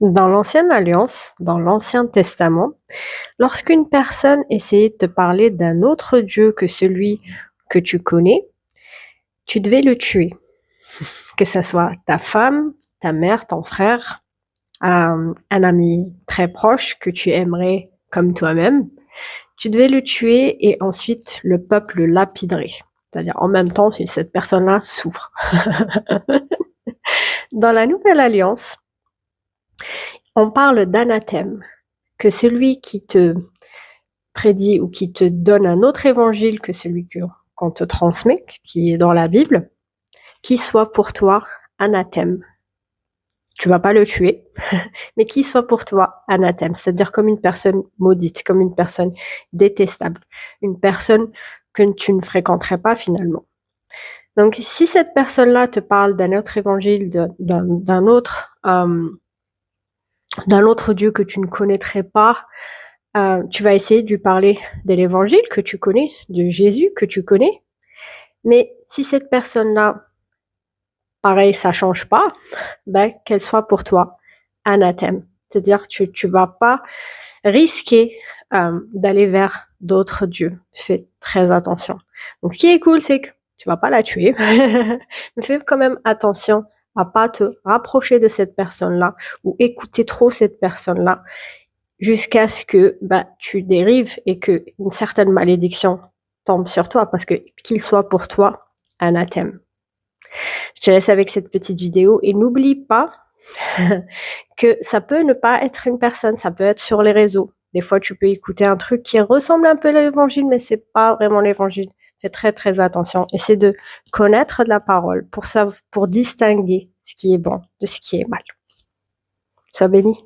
Dans l'Ancienne Alliance, dans l'Ancien Testament, lorsqu'une personne essayait de te parler d'un autre Dieu que celui que tu connais, tu devais le tuer. Que ce soit ta femme, ta mère, ton frère, un ami très proche que tu aimerais comme toi-même, tu devais le tuer et ensuite le peuple le lapiderait. C'est-à-dire en même temps, si cette personne-là souffre. Dans la Nouvelle Alliance, on parle d'anathème, que celui qui te prédit ou qui te donne un autre évangile que celui qu'on te transmet, qui est dans la Bible, qui soit pour toi anathème. Tu vas pas le tuer, mais qui soit pour toi anathème, c'est-à-dire comme une personne maudite, comme une personne détestable, une personne que tu ne fréquenterais pas finalement. Donc, si cette personne-là te parle d'un autre évangile, d'un autre Dieu que tu ne connaîtrais pas, tu vas essayer de lui parler de l'évangile que tu connais, de Jésus que tu connais. Mais si cette personne-là, pareil, ça change pas, ben, qu'elle soit pour toi anathème. C'est-à-dire que tu vas pas risquer d'aller vers d'autres dieux. Fais très attention. Donc, ce qui est cool, c'est que tu vas pas la tuer, mais fais quand même attention à pas te rapprocher de cette personne-là ou écouter trop cette personne-là jusqu'à ce que tu dérives et que une certaine malédiction tombe sur toi parce que qu'il soit pour toi anathème. Je te laisse avec cette petite vidéo et n'oublie pas que ça peut ne pas être une personne, ça peut être sur les réseaux. Des fois, tu peux écouter un truc qui ressemble un peu à l'évangile, mais c'est pas vraiment l'évangile. Fais très très attention. Essaie de connaître la parole pour distinguer ce qui est bon de ce qui est mal. Sois béni.